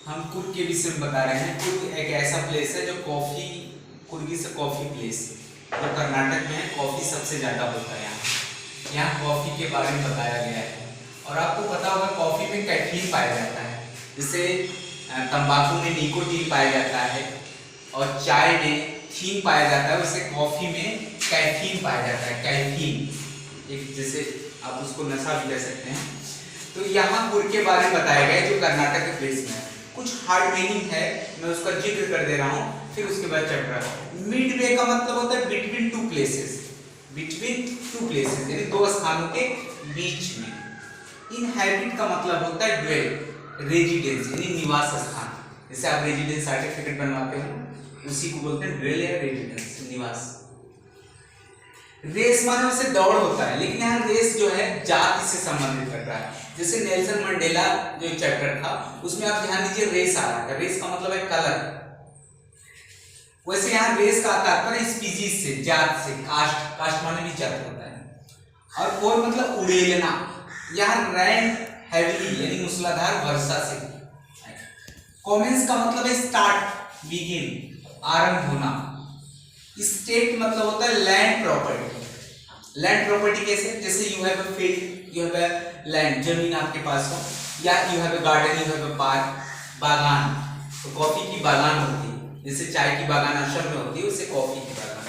हम कुर्ग के विषय में बता रहे हैं। कुर्ग एक ऐसा प्लेस है जो कॉफी, कुर्गी से कॉफी प्लेस जो कर्नाटक में है। कॉफी सबसे ज्यादा होता है यहाँ कॉफी के बारे में बताया गया है। और आपको पता होगा कॉफी में कैफीन पाया जाता है, जैसे तंबाकू में निकोटीन पाया जाता है और चाय में थीन पाया जाता है, वैसे कॉफी में कैफीन पाया जाता है। कैफीन एक जैसे आप उसको नशा भी कह सकते हैं। तो यहाँ कुर्ग के बारे में बताया गया है जो कर्नाटक के प्लेस में है। कुछ हार्ड मीनिंग है, मैं उसका जिक्र कर दे रहा हूँ, फिर उसके बाद चल रहा है। मिड वे का मतलब होता है between two places, between two places यानी दो स्थानों के बीच में। इनहैबिट का मतलब होता है ड्वेल, रेजिडेंस यानी निवास स्थान। जैसे आप रेजिडेंस सर्टिफिकेट बनवाते हो उसी को बोलते हैं ड्वेल या रेजिडेंस, निवास। रेस माने से दौड़ होता है, लेकिन यहाँ रेस जो है जाति से संबंधित कर रहा है। जैसे नेल्सन मंडेला जो चैप्टर था उसमें आप ध्यान दीजिए रेस आ रहा है। रेस का मतलब है कलर, वैसे यहाँ रेस का तात्पर्य स्पीसीज से, जात से, कास्ट, कास्ट माने भी जात होता है। और कोर मतलब उड़ेलना। यहाँ रैन हैवीली यानी मूसलाधार वर्षा से। कॉमेंस का मतलब है स्टार्ट, बिगिन, आरंभ होना। स्टेट मतलब होता है लैंड प्रॉपर्टी। लैंड प्रॉपर्टी कैसे, जैसे you have a field, you have a land, जमीन आपके पास हो, या you have a garden, you have a park, बागान। तो कॉफी की बागान होती है, जैसे चाय की बागान असम में होती है, उससे कॉफी की बागान।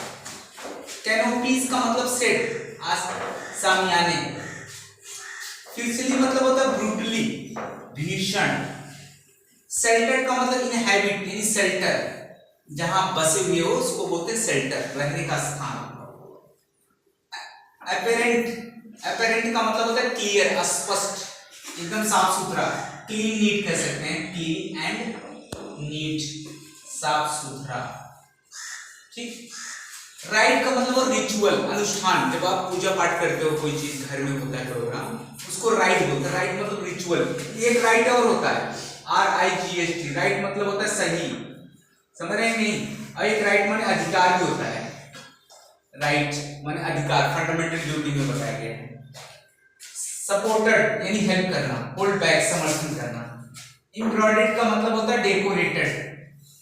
कैनोपीज का मतलब सेट, सामियाने। फिक्सली मतलब होता है ब्रूटली, भीषण। शेल्टर का मतलब इनहैबिट यानी शेल्टर, जहां बसे हुए हो उसको बोलते हैं शेल्टर, रहने का स्थान। अपेरेंट, अपेरेंट का मतलब होता है क्लियर, स्पष्ट, एकदम साफ सुथरा। क्लीन नीट कह सकते हैं, क्लीन एंड नीट, साफ सुथरा। ठीक। राइट का मतलब रिचुअल, अनुष्ठान। जब आप पूजा पाठ करते हो, कोई चीज घर में होता है प्रोग्राम, उसको राइट बोलते हैं। राइट मतलब रिचुअल। एक राइट और होता है RIGHT, राइट मतलब होता है सही, समझ रहे हैं नहीं। और एक राइट माने अधिकार भी होता है। राइट माने अधिकार, फंडामेंटल ड्यूटी में बताया गया है। सपोर्टेड यानी हेल्प करना, होल्ड बैक समर्थन करना। एम्ब्रॉयडर्ड का मतलब होता है डेकोरेटेड,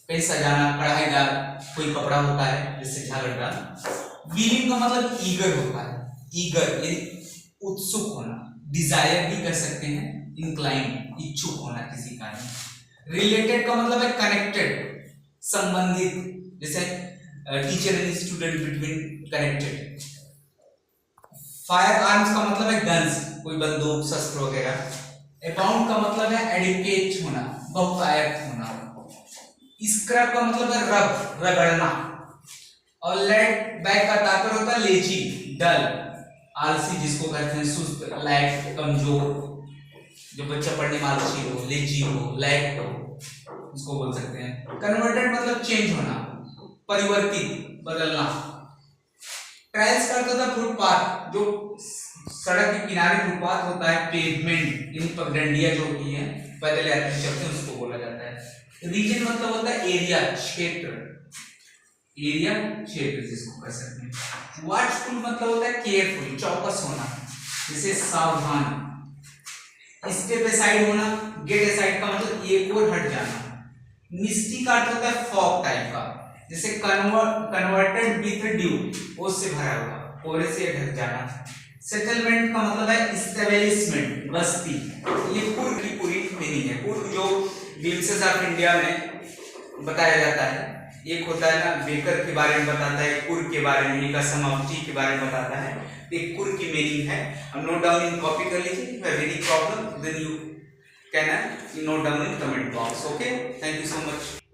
कहीं सजाना, कढ़ाईदार कोई कपड़ा होता है जिससे झालरदार। विलिंग का मतलब ईगर होता है, ईगर यानी उत्सुक होना, डिजायर भी कर सकते हैं, इंक्लाइन इच्छुक होना किसी कार्य। रिलेटेड का मतलब है कनेक्टेड, संबंधित, जैसे teacher and student between, connected. Fire arms का मतलब है गन्स, कोई बंदूक, शस्त्र वगैरह। अबाउंड का मतलब है एडिक्वेट होना, बहुतायत होना। स्क्रब का मतलब है रब, रगड़ना। और लेट बैक का तात्पर्य होता है लेजी, डल, आलसी जिसको कहते हैं, सुस्त, लैक, कमजोर। जो बच्चा पढ़ने में आलसी हो, लेजी हो, लैक हो, उसको बोल सकते हैं। कन्वर्टेड मतलब चेंज होना, परिवर्तित, बदलना। टाइल्स का अर्थ होता है फुटपाथ, जो सड़क के किनारे फुटपाथ होता है। पेवमेंट यानी पगडंडियां जो होती है, पैदल यात्री चलते हैं, उसको बोला जाता है। रीजन मतलब होता है एरिया, क्षेत्र, एरिया क्षेत्र जिसको कह सकते हैं। वॉचफुल मतलब होता है केयरफुल, चौकस होना, जैसे सावधान। स्टेप असाइड होना, गेट असाइड का मतलब एक और हट जाना। मिस्टी का अर्थ होता है फॉग टाइप का, जैसे कन्वर्टेड विथ ड्यू, ओस से भरा हुआ, कोहरे से ढक जाना। सेटलमेंट का मतलब है एस्टैब्लिशमेंट, बस्ती। ये कुर्ग की पूरी मीनिंग है। कुर्ग जो ग्लिम्पसेस ऑफ इंडिया में बताया जाता है, एक होता है ना बेकर के बारे में बताता है, कुर्ग के बारे में, एक असम ऑफ टी के बारे में बताता है। एक कुर्ग की मीनिंग है। अब नोट डाउन इन कॉपी कर लीजिए। If have any problem then you can note down in comment box. Okay, thank you so much.